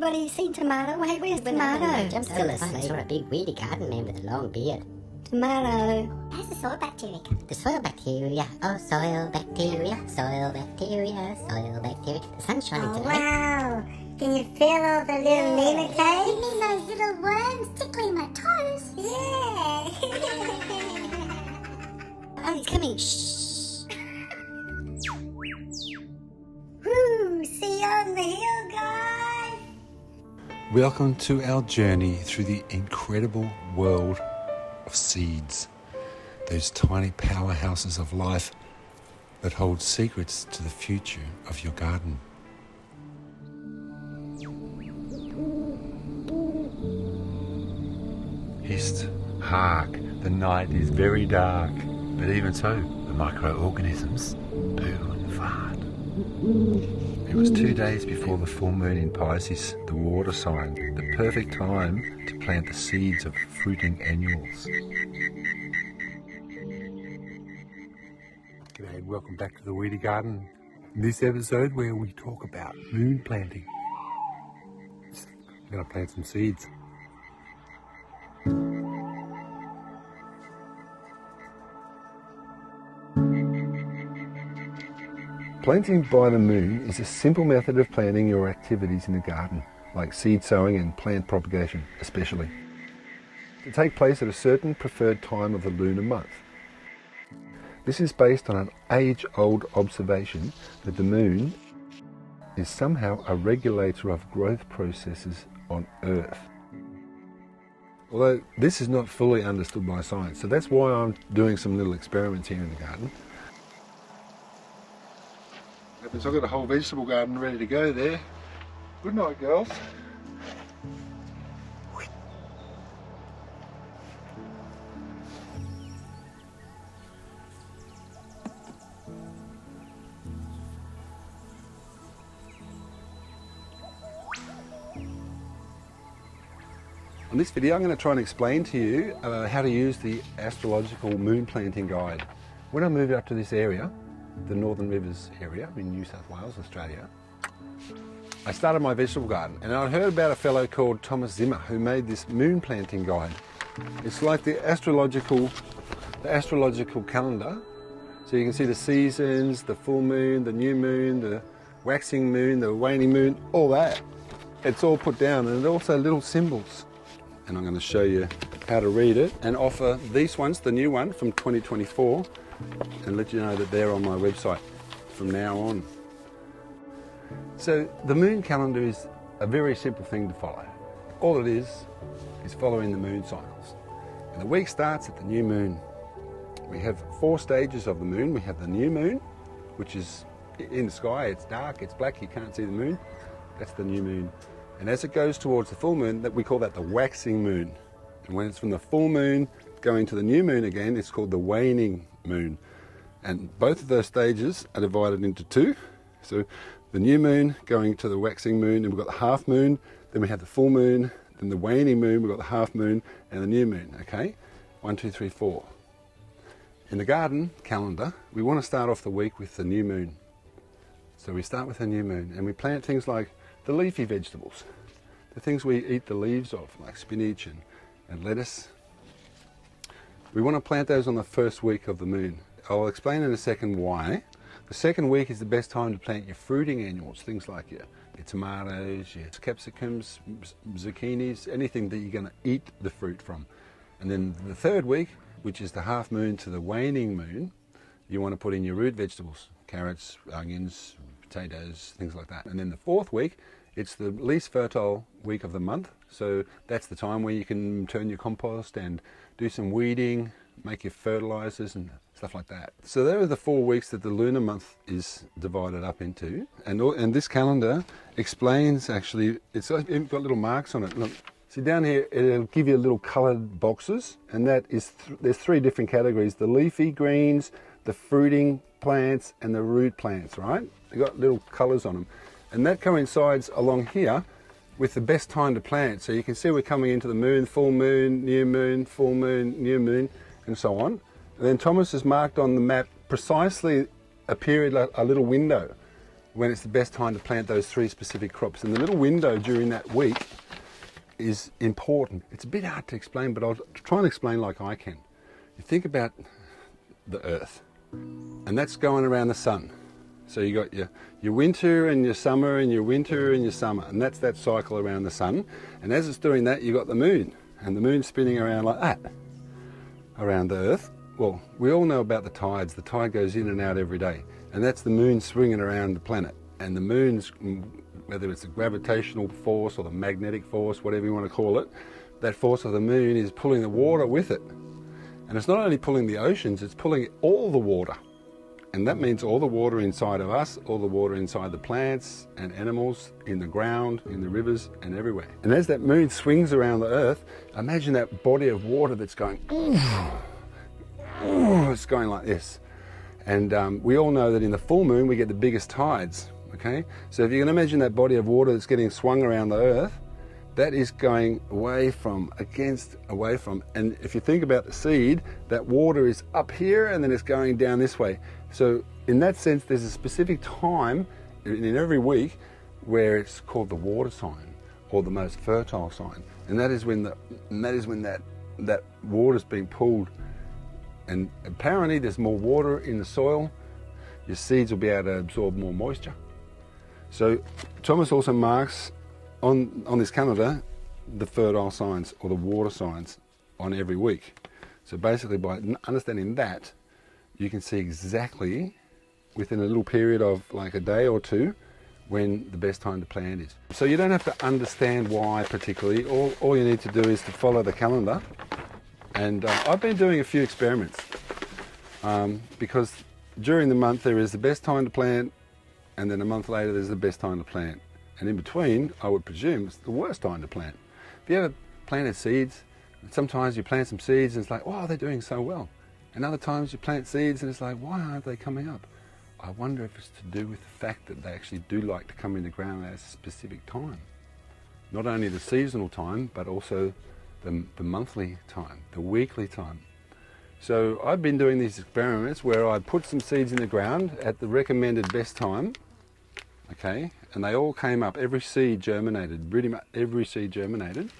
anybody seen Tomato? Hey, where's Tomato? I'm still asleep. I saw a big weedy garden man with a long beard. Tomato. How's the soil bacteria? The soil bacteria. Oh, soil bacteria, soil bacteria, soil bacteria. The sun's shining today. Wow. Can you feel all the little nematodes? You mean those little worms tickling my toes? Yeah. Oh, he's coming. Shh. Woo, see you on the hill, guys. Welcome to our journey through the incredible world of seeds, those tiny powerhouses of life that hold secrets to the future of your garden. Hist, hark, the night is very dark, but even so, the microorganisms poo and fart. It was 2 days before the full moon in Pisces, the water sign, the perfect time to plant the seeds of fruiting annuals. G'day and welcome back to the Weedy Garden. In this episode where we talk about moon planting. I'm going to plant some seeds. Planting by the moon is a simple method of planning your activities in the garden, like seed sowing and plant propagation especially, to take place at a certain preferred time of the lunar month. This is based on an age-old observation that the moon is somehow a regulator of growth processes on Earth. Although this is not fully understood by science, so that's why I'm doing some little experiments here in the garden. So I've got a whole vegetable garden ready to go there. Good night, girls. On this video I'm going to try and explain to you how to use the Astrological Moon Planting Guide. When I moved up to this area, the Northern Rivers area in New South Wales, Australia, I started my vegetable garden, and I heard about a fellow called Thomas Zimmer who made this moon planting guide. It's like the astrological calendar, so you can see the seasons, the full moon, the new moon, the waxing moon, the waning moon, all that. It's all put down, and also little symbols. And I'm going to show you how to read it and offer these ones, the new one from 2024, and let you know that they're on my website from now on. So the moon calendar is a very simple thing to follow. All it is following the moon cycles. And the week starts at the new moon. We have 4 stages of the moon. We have the new moon, which is in the sky, it's dark, it's black, you can't see the moon. That's the new moon. And as it goes towards the full moon, we call that the waxing moon. And when it's from the full moon going to the new moon again, it's called the waning moon. And both of those stages are divided into 2. So the new moon going to the waxing moon, and we've got the half moon, then we have the full moon, then the waning moon, we've got the half moon, and the new moon, okay? 1, 2, 3, 4. In the garden calendar, we want to start off the week with the new moon. So we start with the new moon, and we plant things like the leafy vegetables, the things we eat the leaves of, like spinach and lettuce. We want to plant those on the first week of the moon. I'll explain in a second why. The second week is the best time to plant your fruiting annuals, things like your tomatoes, your capsicums, zucchinis, anything that you're going to eat the fruit from. And then the third week, which is the half moon to the waning moon, you want to put in your root vegetables, carrots, onions, potatoes, things like that. And then the fourth week, it's the least fertile week of the month, so that's the time where you can turn your compost and do some weeding, make your fertilizers and stuff like that. So there are the 4 weeks that the lunar month is divided up into, and this calendar explains, actually, it's got little marks on it. Look, see down here, it'll give you little coloured boxes, and that is there's 3 different categories: the leafy greens, the fruiting plants, and the root plants. Right? They've got little colours on them, and that coincides along here with the best time to plant. So you can see we're coming into the moon, full moon, new moon, full moon, new moon, and so on. And then Thomas has marked on the map precisely a period, a little window, when it's the best time to plant those 3 specific crops. And the little window during that week is important. It's a bit hard to explain, but I'll try and explain like I can. You think about the earth, and that's going around the sun. So you got your winter and your summer and your winter and your summer, and that's that cycle around the sun. And as it's doing that, you got the moon, and the moon's spinning around like that around the earth. Well, we all know about the tides. The tide goes in and out every day, and that's the moon swinging around the planet. And the moon's, whether it's the gravitational force or the magnetic force, whatever you want to call it, that force of the moon is pulling the water with it. And it's not only pulling the oceans, it's pulling all the water. And that means all the water inside of us, all the water inside the plants and animals, in the ground, in the rivers and everywhere. And as that moon swings around the earth, imagine that body of water that's going, it's going like this. And we all know that in the full moon we get the biggest tides, okay? So if you can imagine that body of water that's getting swung around the earth, that is going away from, and if you think about the seed, that water is up here and then it's going down this way. So in that sense, there's a specific time in every week where it's called the water sign, or the most fertile sign. And that is when that water's being pulled. And apparently there's more water in the soil, your seeds will be able to absorb more moisture. So Thomas also marks on this calendar the fertile signs, or the water signs, on every week. So basically by understanding that, you can see exactly within a little period of like a day or two when the best time to plant is. So you don't have to understand why particularly. All you need to do is to follow the calendar. And I've been doing a few experiments because during the month there is the best time to plant, and then a month later there's the best time to plant. And in between, I would presume, it's the worst time to plant. If you ever planted seeds, sometimes you plant some seeds and it's like, wow, they're doing so well. And other times you plant seeds and it's like, why aren't they coming up? I wonder if it's to do with the fact that they actually do like to come in the ground at a specific time. Not only the seasonal time, but also the monthly time, the weekly time. So I've been doing these experiments where I put some seeds in the ground at the recommended best time, okay, and they all came up. Every seed germinated, pretty much every seed germinated.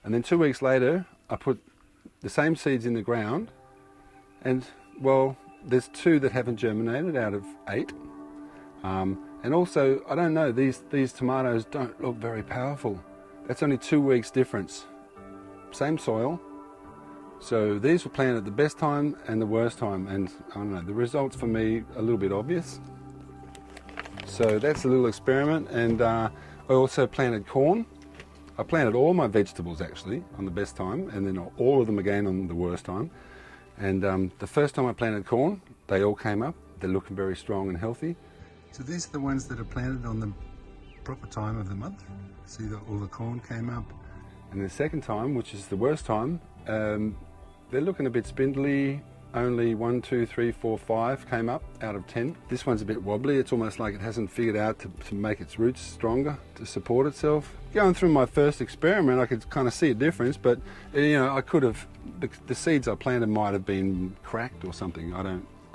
And then 2 weeks later, I put the same seeds in the ground, and well, there's 2 that haven't germinated out of 8. And also, I don't know, these tomatoes don't look very powerful. That's only 2 weeks difference. Same soil. So these were planted at the best time and the worst time, and I don't know, the results for me are a little bit obvious. So that's a little experiment. And I also planted corn. I planted all my vegetables actually on the best time, and then all of them again on the worst time. And the first time I planted corn, they all came up. They're looking very strong and healthy. So these are the ones that are planted on the proper time of the month. See that all the corn came up. And the second time, which is the worst time, they're looking a bit spindly. Only 1, 2, 3, 4, 5 came up out of 10. This one's a bit wobbly. It's almost like it hasn't figured out to make its roots stronger, to support itself. Going through my first experiment, I could kind of see a difference, but you know, I could have, the seeds I planted might have been cracked or something. I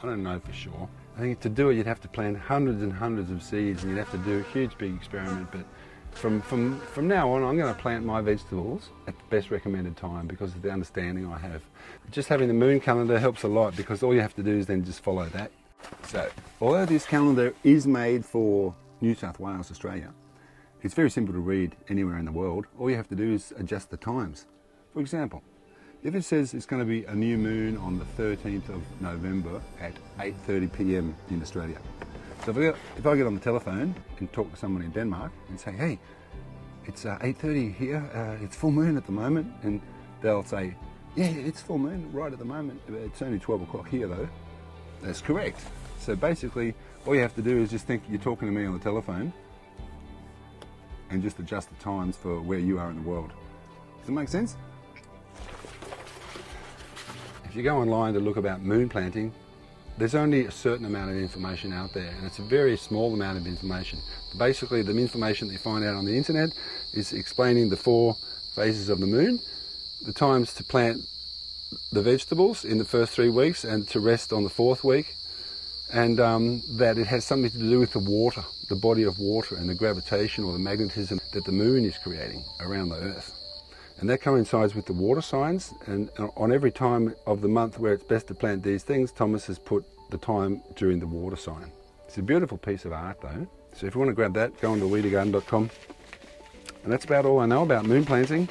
don't know for sure. I think to do it, you'd have to plant hundreds and hundreds of seeds, and you'd have to do a huge big experiment. But from now on, I'm going to plant my vegetables at the best recommended time because of the understanding I have. Just having the moon calendar helps a lot, because all you have to do is then just follow that. So, although this calendar is made for New South Wales, Australia, it's very simple to read anywhere in the world. All you have to do is adjust the times. For example, if it says it's going to be a new moon on the 13th of November at 8:30 p.m. in Australia. So if I get on the telephone and talk to someone in Denmark and say, hey, it's 8:30 here, it's full moon at the moment, and they'll say, yeah, it's full moon right at the moment, it's only 12 o'clock here though. That's correct. So basically, all you have to do is just think you're talking to me on the telephone and just adjust the times for where you are in the world. Does that make sense? If you go online to look about moon planting, there's only a certain amount of information out there, and it's a very small amount of information. Basically, the information that you find out on the internet is explaining the 4 phases of the moon, the times to plant the vegetables in the first 3 weeks and to rest on the 4th week, and that it has something to do with the water, the body of water, and the gravitation or the magnetism that the moon is creating around the Earth. And that coincides with the water signs, and on every time of the month where it's best to plant these things, Thomas has put the time during the water sign. It's a beautiful piece of art though, so if you want to grab that, go on to weedergarden.com. And that's about all I know about moon planting.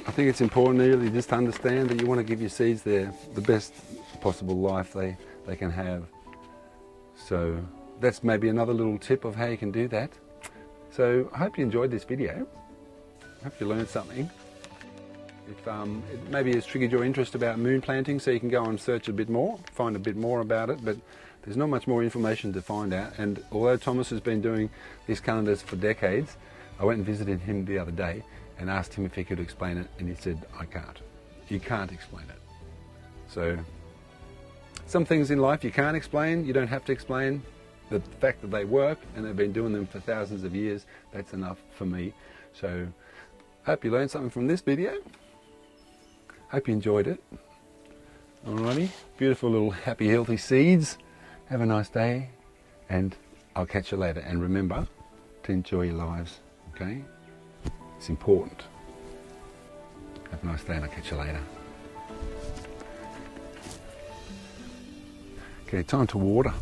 I think it's important really just to understand that you want to give your seeds the best possible life they can have. So that's maybe another little tip of how you can do that. So I hope you enjoyed this video. I hope you learned something. If it maybe has triggered your interest about moon planting, so you can go and search a bit more, find a bit more about it, but there's not much more information to find out. And although Thomas has been doing these calendars for decades, I went and visited him the other day and asked him if he could explain it, and he said, I can't. You can't explain it. So some things in life you can't explain, you don't have to explain. The fact that they work and they've been doing them for thousands of years, that's enough for me. So hope you learned something from this video. Hope you enjoyed it. Alrighty, beautiful little happy healthy seeds. Have a nice day, and I'll catch you later. And remember to enjoy your lives, okay? It's important. Have a nice day, and I'll catch you later. Okay, time to water.